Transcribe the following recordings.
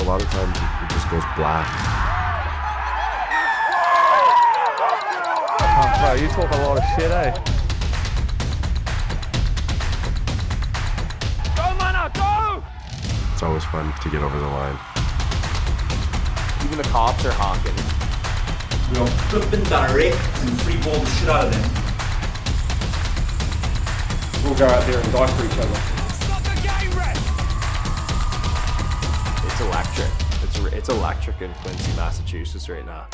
lot of times it just goes black. Oh, bro, you talk a lot of shit, eh? Go, Mana, go! It's always fun to get over the line. Even the cops are honking. We'll flip and direct and free ball the shit out of them. We'll go out there and die for each other. Stop the game, Red! It's electric. It's electric in Quincy, Massachusetts right now.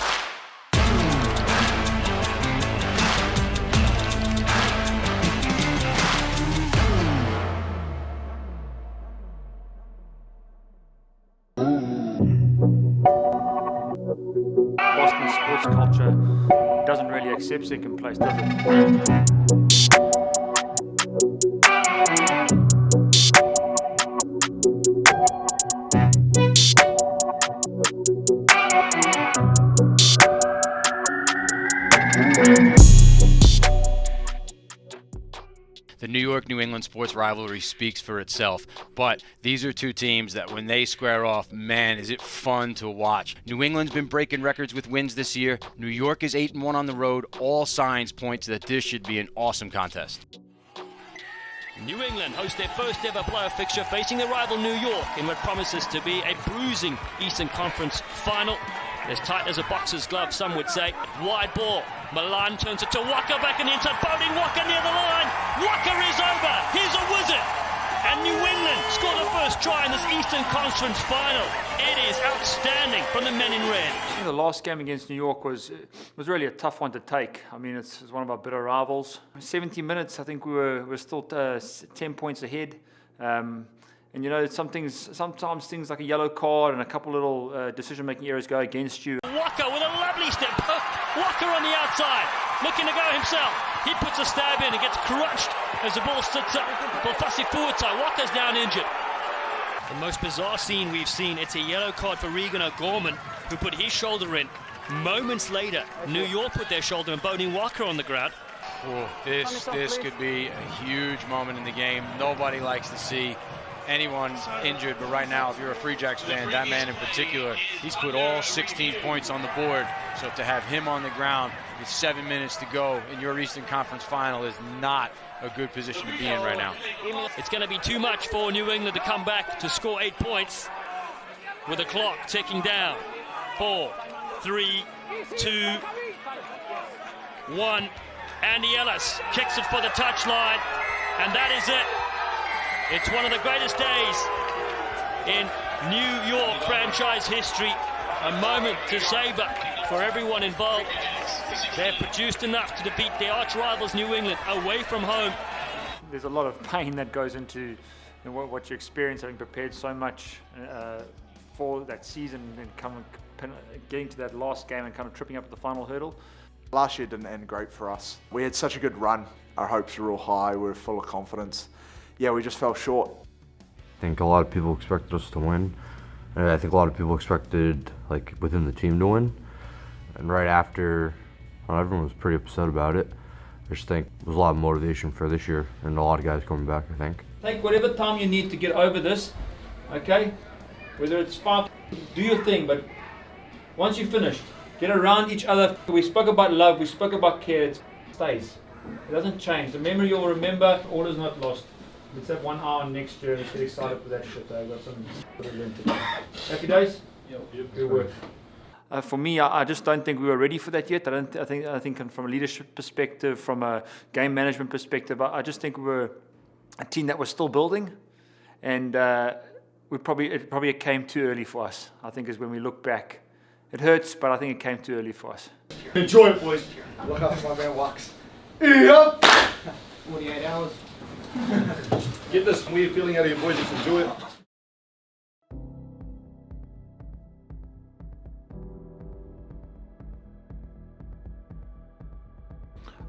Boston sports culture doesn't really accept second place, does it? The New York-New England sports rivalry speaks for itself, but these are two teams that when they square off, man, is it fun to watch. New England's been breaking records with wins this year. New York is 8-1 on the road. All signs point to that this should be an awesome contest. New England host their first ever playoff fixture facing their rival New York in what promises to be a bruising Eastern Conference final. As tight as a boxer's glove, some would say. Wide ball. Milan turns it to Walker back in the inside. Boating Walker near the line. Walker is over. He's a wizard. And New England score the first try in this Eastern Conference final. It is outstanding from the men in red. The last game against New York was really a tough one to take. I mean, it's one of our bitter rivals. 70 minutes, I think we were still 10 points ahead. And you know, sometimes things like a yellow card and a couple little decision-making errors go against you. Walker with a lovely step. Walker on the outside, looking to go himself. He puts a stab in and gets crushed as the ball sits up for Fussy Fuatai. Walker's down injured. The most bizarre scene we've seen, it's a yellow card for Regan O'Gorman, who put his shoulder in. Moments later, New York put their shoulder in, Bodie Walker on the ground. Oh, this could be a huge moment in the game. Nobody likes to see anyone injured, but right now, if you're a Free Jacks fan, that man in particular, he's put all 16 points on the board. So to have him on the ground with 7 minutes to go in your Eastern Conference final is not a good position to be in right now. It's going to be too much for New England to come back to score 8 points with the clock ticking down. 4, 3, 2, 1. Andy Ellis kicks it for the touchline, and that is it. It's one of the greatest days in New York franchise history. A moment to savor for everyone involved. They've produced enough to defeat their arch rivals New England away from home. There's a lot of pain that goes into what you experience, having prepared so much for that season and getting to that last game and kind of tripping up at the final hurdle. Last year didn't end great for us. We had such a good run. Our hopes were real high. We were full of confidence. Yeah, we just fell short. I think a lot of people expected us to win. And I think a lot of people expected, like, within the team to win. And right after, well, everyone was pretty upset about it. I just think there was a lot of motivation for this year and a lot of guys coming back, I think. Take whatever time you need to get over this, okay? Whether it's 5, do your thing, but once you're finished, get around each other. We spoke about love, we spoke about care, it stays. It doesn't change. The memory you'll remember, all is not lost. Let's have 1 hour next year and let's get excited for that shit. I've got some to learn today. Happy days? Yep. Good work. For me, I just don't think we were ready for that yet. I think from a leadership perspective, from a game management perspective, I just think we were a team that was still building, and it probably came too early for us. I think is when we look back. It hurts, but I think it came too early for us. Enjoy it, boys. Look after my man Wax. Yep. 48 hours. Get this weird feeling out of your boys, just enjoy it.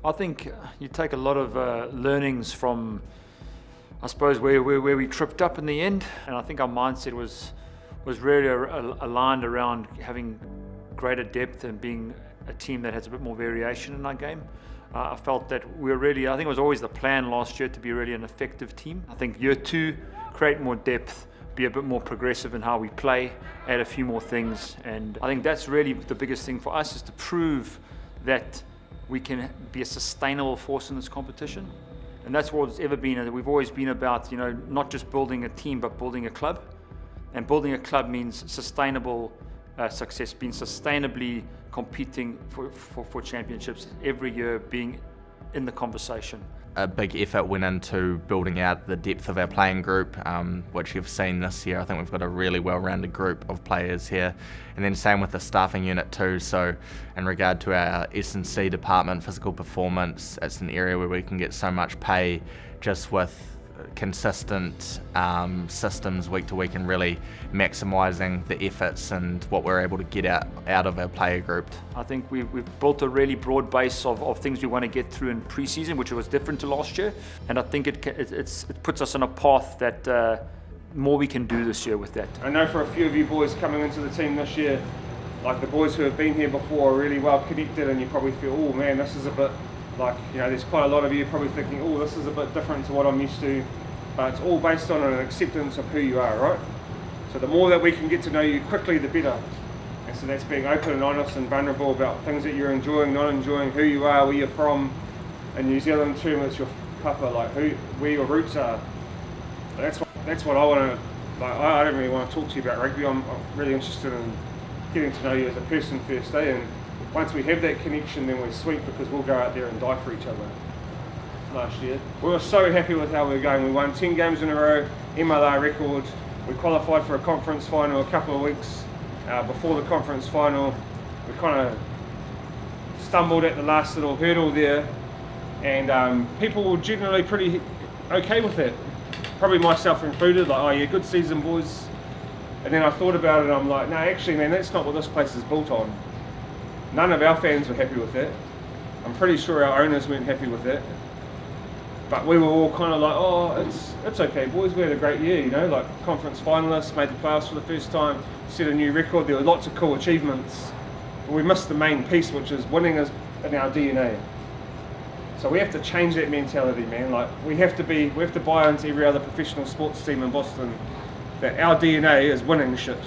I think you take a lot of learnings from, I suppose, where we tripped up in the end, and I think our mindset was really aligned around having greater depth and being a team that has a bit more variation in our game. I felt that I think it was always the plan last year to be really an effective team. I think year 2, create more depth, be a bit more progressive in how we play, add a few more things, and I think that's really the biggest thing for us, is to prove that we can be a sustainable force in this competition. And that's what it's ever been, and we've always been about, you know, not just building a team, but building a club. And building a club means sustainable success, being sustainably competing for championships every year, being in the conversation. A big effort went into building out the depth of our playing group, which you've seen this year. I think we've got a really well-rounded group of players here. And then same with the staffing unit too. So in regard to our S&C department, physical performance, it's an area where we can get so much pay just with consistent systems week to week, and really maximising the efforts and what we're able to get out of our player group. I think we've built a really broad base of things we want to get through in pre-season, which was different to last year, and I think it puts us on a path that more we can do this year with that. I know for a few of you boys coming into the team this year, like the boys who have been here before are really well connected, and you probably feel, oh man, this is a bit like, you know, there's quite a lot of you probably thinking, oh, this is a bit different to what I'm used to, but it's all based on an acceptance of who you are, right? So the more that we can get to know you quickly, the better. And so that's being open and honest and vulnerable about things that you're enjoying, not enjoying, who you are, where you're from. In New Zealand term, it's your papa, like where your roots are. That's what I want to, like, I don't really want to talk to you about rugby. I'm really interested in getting to know you as a person first, and once we have that connection, then we're sweet, because we'll go out there and die for each other. Last year, we were so happy with how we were going. We won 10 games in a row, MLR record. We qualified for a conference final a couple of weeks before the conference final. We kind of stumbled at the last little hurdle there, and people were generally pretty okay with it. Probably myself included, like, oh yeah, good season, boys. And then I thought about it, and I'm like, no, actually, man, that's not what this place is built on. None of our fans were happy with it. I'm pretty sure our owners weren't happy with it. But we were all kind of like, oh, it's okay, boys, we had a great year, you know, like conference finalists, made the playoffs for the first time, set a new record, there were lots of cool achievements. But we missed the main piece, which is winning is in our DNA. So we have to change that mentality, man. Like, we have to buy into every other professional sports team in Boston that our DNA is winning shit.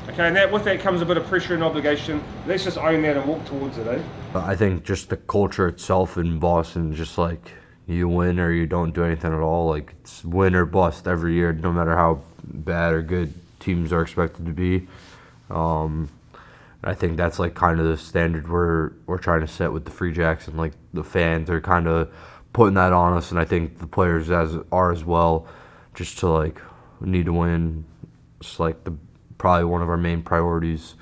Okay, and with that comes a bit of pressure and obligation. Let's just own that and walk towards it, eh? I think just the culture itself in Boston, just like you win or you don't do anything at all, like it's win or bust every year, no matter how bad or good teams are expected to be. I think that's like kind of the standard we're trying to set with the Free Jacks, and like the fans are kind of putting that on us, and I think the players are as well, just to like need to win. It's like probably one of our main priorities,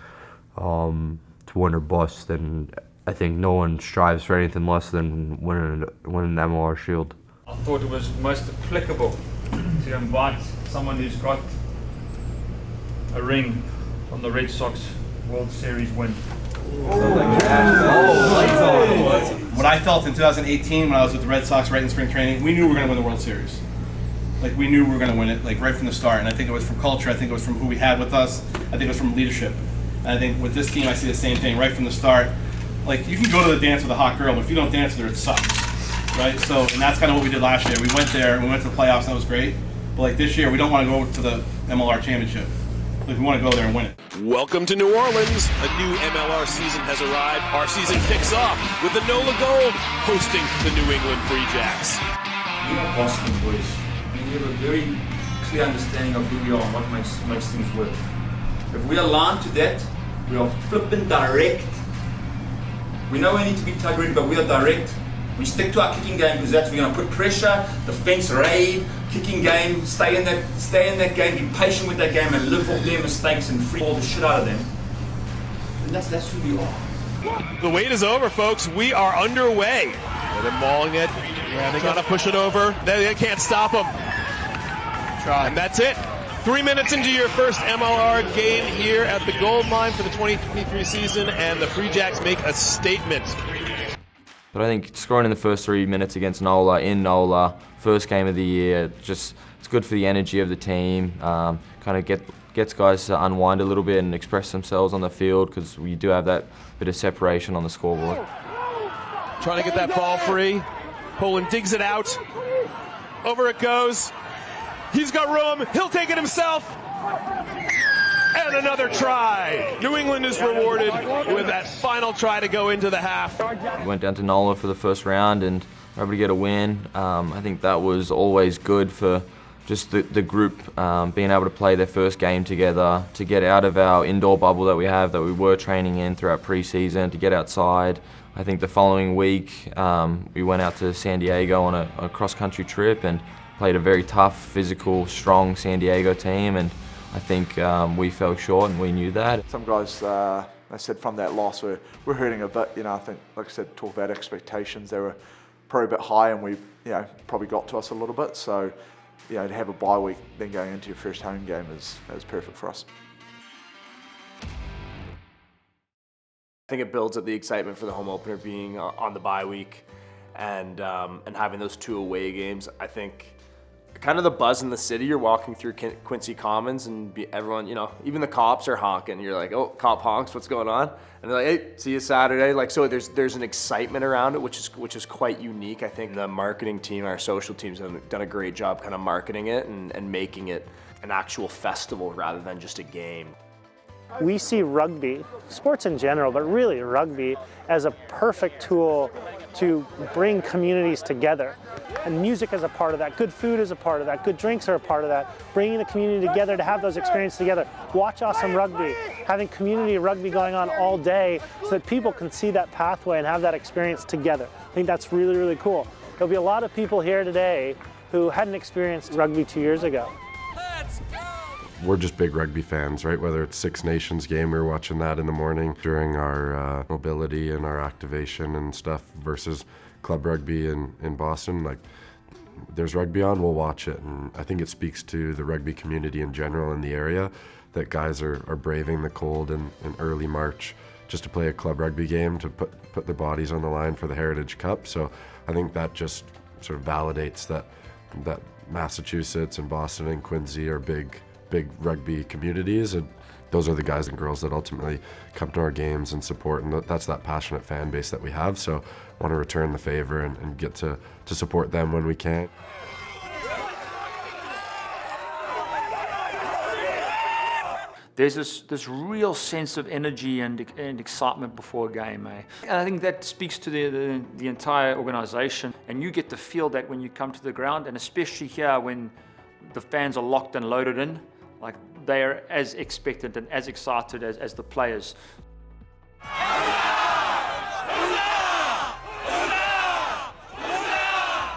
to win or bust, and I think no one strives for anything less than winning an MLR Shield. I thought it was most applicable to invite someone who's got a ring from the Red Sox World Series win. What I felt in 2018 when I was with the Red Sox right in spring training, we knew we were going to win the World Series. Like, we knew we were going to win it, like right from the start. And I think it was from culture. I think it was from who we had with us. I think it was from leadership. And I think with this team, I see the same thing right from the start. Like, you can go to the dance with a hot girl, but if you don't dance with her, it sucks, right? So, and that's kind of what we did last year. We went there, and we went to the playoffs, and that was great. But like this year, we don't want to go to the MLR championship. Like, we want to go there and win it. Welcome to New Orleans. A new MLR season has arrived. Our season kicks off with the NOLA Gold hosting the New England Free Jacks. We are Boston boys, and we have a very clear understanding of who we are and what makes things work. If we align to that, we are flipping direct. We know we need to be tug ready, but we are direct. We stick to our kicking game because that's, we're going to put pressure, defense, raid, kicking game, stay in that game, be patient with that game, and live off their mistakes and free all the shit out of them. And that's who we are. The wait is over, folks. We are underway. They're mauling it. Yeah, they gotta push it over. They can't stop them. And that's it. 3 minutes into your first MLR game here at the Gold Mine for the 2023 season, and the Free Jacks make a statement. But I think scoring in the first 3 minutes against NOLA, in NOLA, first game of the year, just it's good for the energy of the team. Kind of gets guys to unwind a little bit and express themselves on the field, because we do have that bit of separation on the scoreboard. Trying to get that ball free. Poland digs it out. Over it goes. He's got room. He'll take it himself. And another try. New England is rewarded with that final try to go into the half. We went down to NOLA for the first round and were able to get a win. I think that was always good for just the group being able to play their first game together, to get out of our indoor bubble that we have, that we were training in throughout pre-season, to get outside. I think the following week we went out to San Diego on a cross-country trip and played a very tough, physical, strong San Diego team, and I think we fell short and we knew that. Some guys, they said from that loss, we're hurting a bit. I think, like I said, talk about expectations. They were probably a bit high, and we, probably got to us a little bit. So, to have a bye week, then going into your first home game is perfect for us. I think it builds up the excitement for the home opener being on the bye week, and having those 2 away games. I think kind of the buzz in the city. You're walking through Quincy Commons and everyone, even the cops are honking. You're like, oh, cop honks, what's going on? And they're like, hey, see you Saturday. Like, so there's an excitement around it, which is quite unique. I think the marketing team, our social teams have done a great job kind of marketing it and making it an actual festival rather than just a game. We see rugby, sports in general, but really rugby, as a perfect tool to bring communities together. And music is a part of that, good food is a part of that, good drinks are a part of that, bringing the community together to have those experiences together. Watch awesome rugby, having community rugby going on all day so that people can see that pathway and have that experience together. I think that's really, really cool. There'll be a lot of people here today who hadn't experienced rugby 2 years ago. We're just big rugby fans, right? Whether it's Six Nations game, we were watching that in the morning during our mobility and our activation and stuff, versus club rugby in Boston. Like, there's rugby on, we'll watch it. And I think it speaks to the rugby community in general in the area that guys are braving the cold in early March just to play a club rugby game, to put their bodies on the line for the Heritage Cup. So I think that just sort of validates that Massachusetts and Boston and Quincy are big rugby communities, and those are the guys and girls that ultimately come to our games and support, and that's that passionate fan base that we have. So I want to return the favor and get to support them when we can. There's this real sense of energy and excitement before a game, eh? And I think that speaks to the entire organization, and you get to feel that when you come to the ground, and especially here when the fans are locked and loaded in. Like, they are as expectant and as excited as the players.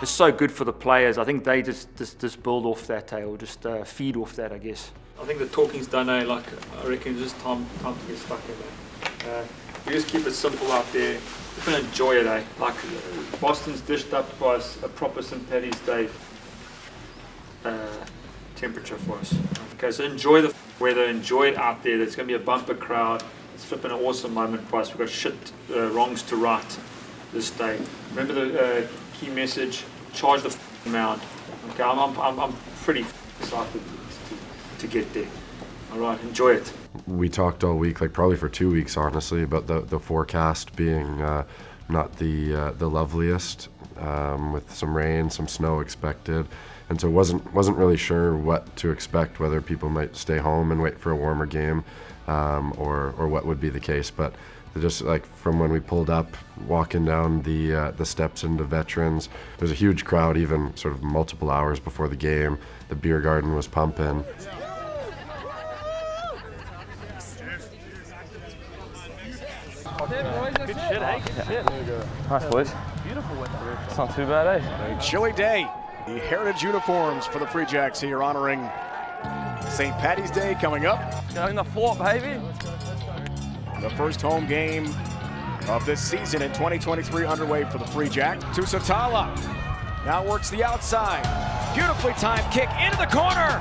It's so good for the players. I think they just build off that, or just feed off that, I guess. I think the talking's done, I reckon it's just time to get stuck in, we just keep it simple out there. You can enjoy it, eh? Like, Boston's dished up to us a proper St. Paddy's Day temperature for us. Okay, so enjoy the weather, enjoy it out there. There's going to be a bumper crowd. It's flipping an awesome moment for us. We've got shit wrongs to right this day. Remember the key message: charge the amount. Okay, I'm pretty excited to get there. All right, enjoy it. We talked all week, like probably for 2 weeks, honestly, about the forecast being not the loveliest, with some rain, some snow expected. And so wasn't really sure what to expect, whether people might stay home and wait for a warmer game, or what would be the case. But just like from when we pulled up, walking down the steps into Veterans, there's a huge crowd, even sort of multiple hours before the game. The beer garden was pumping. Good shit, eh? Good shit. Nice, boys. Beautiful weather. It's not too bad, eh? A chilly day. The Heritage uniforms for the Free Jacks here honoring St. Paddy's Day coming up. Going the flop, baby. The first home game of this season in 2023 underway for the Free Jack. To Satala. Now works the outside. Beautifully timed kick into the corner.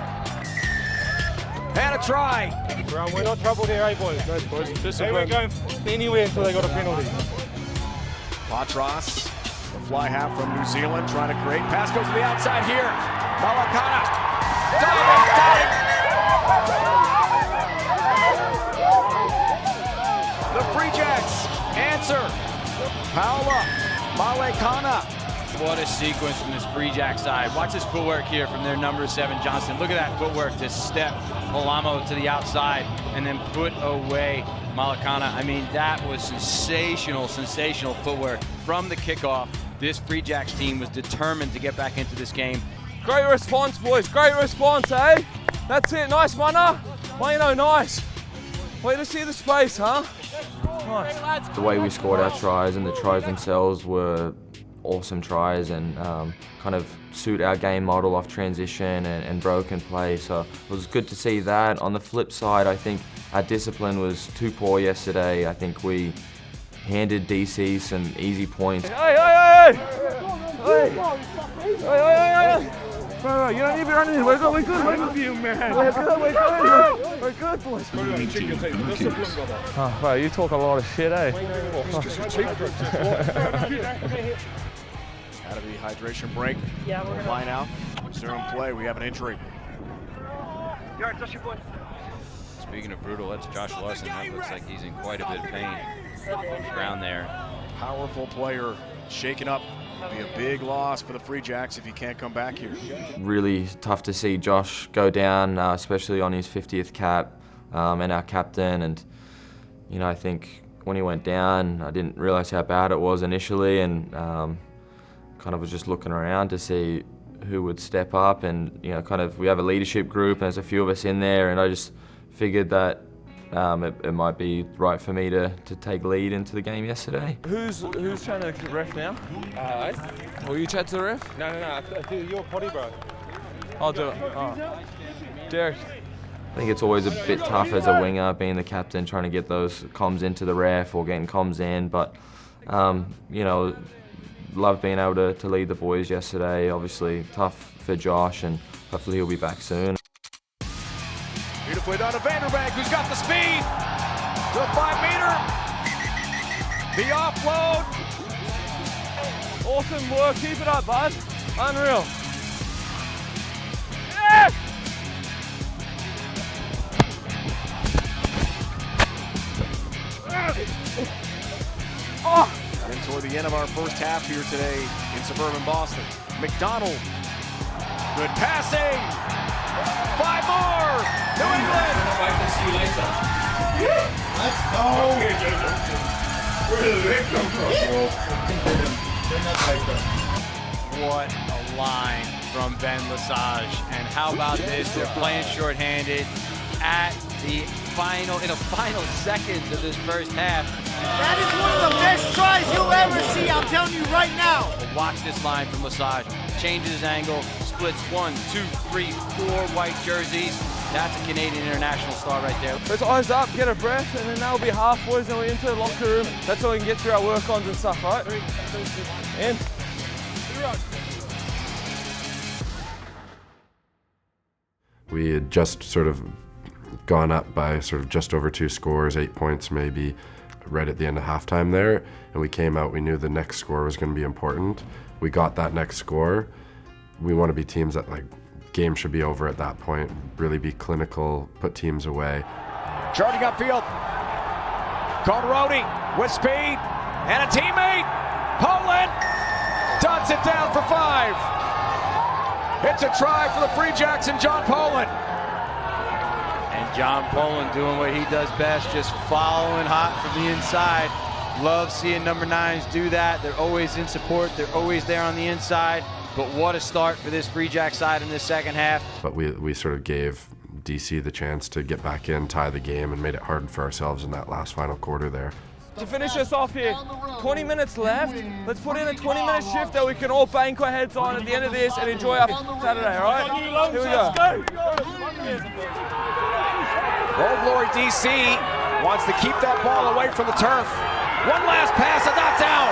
And a try. We're not troubled here, eh, boys? No, boys. They weren't going anywhere until they got a penalty. Patras. The fly half from New Zealand trying to create. Pass goes to the outside here. Malakana. Diving. The Free Jacks answer. Paula Malekana What a sequence from this Free Jack side. Watch this footwork here from their number 7, Johnson. Look at that footwork to step Olamo to the outside and then put away Malakana. I mean, that was sensational footwork. From the kickoff, this Free Jacks team was determined to get back into this game. Great response, boys. Great response, eh? That's it. Nice, Mana. Wayno, nice. Way to see the space, huh? Nice. The way we scored our tries and the tries themselves were awesome tries and kind of suit our game model off transition and broken play. So it was good to see that. On the flip side, I think our discipline was too poor yesterday. I think we handed DC some easy points. Hey! Bro, you don't need to be running in. We're good. We're good. You, man. We're good, boys. Oh, bro, you talk a lot of shit, eh? Out of the hydration break. Yeah, we're line out. Resume play. We have an injury. Speaking of brutal, that's Josh Larson. That looks like he's in quite a bit of pain on the ground there. Powerful player shaken up. Be a big loss for the Free Jacks if he can't come back here. Really tough to see Josh go down, especially on his 50th cap, and our captain. And you know, I think when he went down, I didn't realise how bad it was initially, and kind of was just looking around to see who would step up. And you know, kind of we have a leadership group, and there's a few of us in there, and I just figured that it might be right for me to take lead into the game yesterday. Who's trying to ref now? Will you chat to the ref? No. You're potty, bro. I'll do it. Oh. Derek. I think it's always a bit tough as a winger, being the captain, trying to get those comms into the ref or getting comms in. But you know, love being able to lead the boys yesterday. Obviously tough for Josh, and hopefully he'll be back soon. Beautifully done to Vanderbank, who's got the speed. To the 5-meter. The offload. Awesome work. Keep it up, bud. Unreal. Yes! And toward the end of our first half here today in suburban Boston. McDonald. Good passing. 5 more! New England! I'd like to see you later. Let's go! Where did they come from? What a line from Ben Lesage. And how about this? They're playing shorthanded at the final seconds of this first half. That is one of the best tries you'll ever see, I'm telling you right now. But watch this line from Lesage. Changes his angle, splits 1, 2, 3, 4 white jerseys. That's a Canadian international star right there. Let's eyes up, get a breath, and then that'll be half, boys, and we're into the locker room. That's how we can get through our work-ons and stuff, right? And we had just sort of gone up by sort of just over 2 scores, 8 points maybe, right at the end of halftime there, and we came out, we knew the next score was going to be important. We got that next score. We want to be teams that, like, game should be over at that point, really be clinical, put teams away. Charging upfield. Conrodi with speed and a teammate. Poland dots it down for 5. It's a try for the Free Jacks and John Poland. And John Poland doing what he does best, just following hot from the inside. Love seeing number 9s do that. They're always in support. They're always there on the inside. But what a start for this Free Jack side in this second half. But we sort of gave DC the chance to get back in, tie the game, and made it hard for ourselves in that last final quarter there. To finish us off here, 20 minutes left. Let's put in a 20-minute shift that we can all bank our heads on at the end of this and enjoy our Saturday, all right? Here we go. Old Glory DC wants to keep that ball away from the turf. One last pass and not down.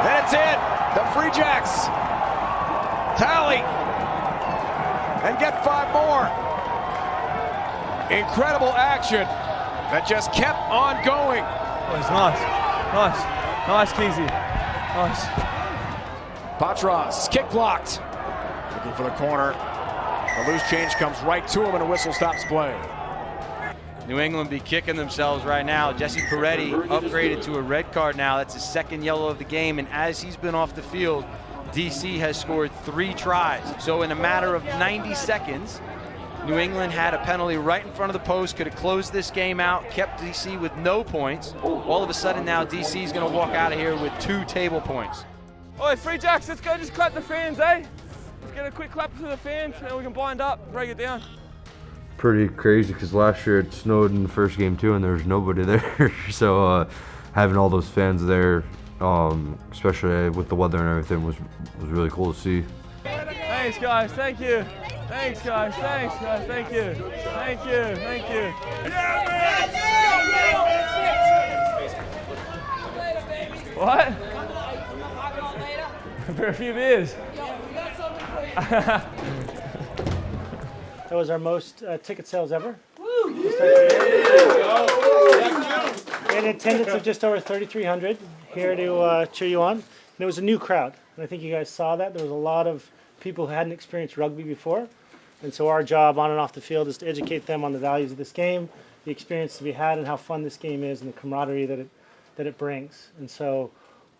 Then it's in. The Free Jacks tally and get 5 more. Incredible action that just kept on going. Oh, it's nice, Quincy, nice. Patras, kick blocked. Looking for the corner. The loose change comes right to him and a whistle stops play. New England be kicking themselves right now. Jesse Peretti upgraded to a red card now. That's his second yellow of the game, and as he's been off the field, DC has scored 3 tries. So in a matter of 90 seconds, New England had a penalty right in front of the post, could have closed this game out, kept DC with no points. All of a sudden now DC is going to walk out of here with 2 table points. Oi, Free Jacks, let's go just clap the fans, eh? Let's get a quick clap for the fans, and we can bind up, break it down. Pretty crazy because last year it snowed in the first game too and there was nobody there. So having all those fans there, especially with the weather and everything, was really cool to see. Thanks guys, thank you. Thanks guys, thank you. Thank you, thank you. What? For a few beers. That was our most ticket sales ever. Woo! And attendance of just over 3,300 here to cheer you on. And it was a new crowd. And I think you guys saw that. There was a lot of people who hadn't experienced rugby before. And so our job on and off the field is to educate them on the values of this game, the experience to be had, and how fun this game is, and the camaraderie that it brings. And so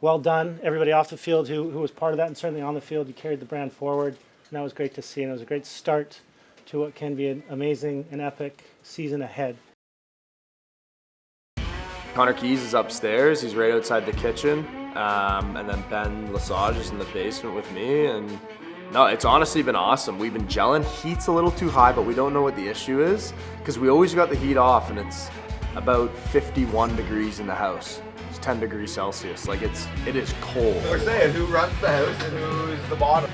well done, everybody off the field who was part of that, and certainly on the field, you carried the brand forward. And that was great to see, and it was a great start to what can be an amazing and epic season ahead. Connor Keys is upstairs. He's right outside the kitchen. And then Ben Lesage is in the basement with me. And no, it's honestly been awesome. We've been gelling. Heat's a little too high, but we don't know what the issue is because we always got the heat off and it's about 51 degrees in the house. It's 10 degrees Celsius. Like it is cold. We're saying who runs the house and who's the bottom.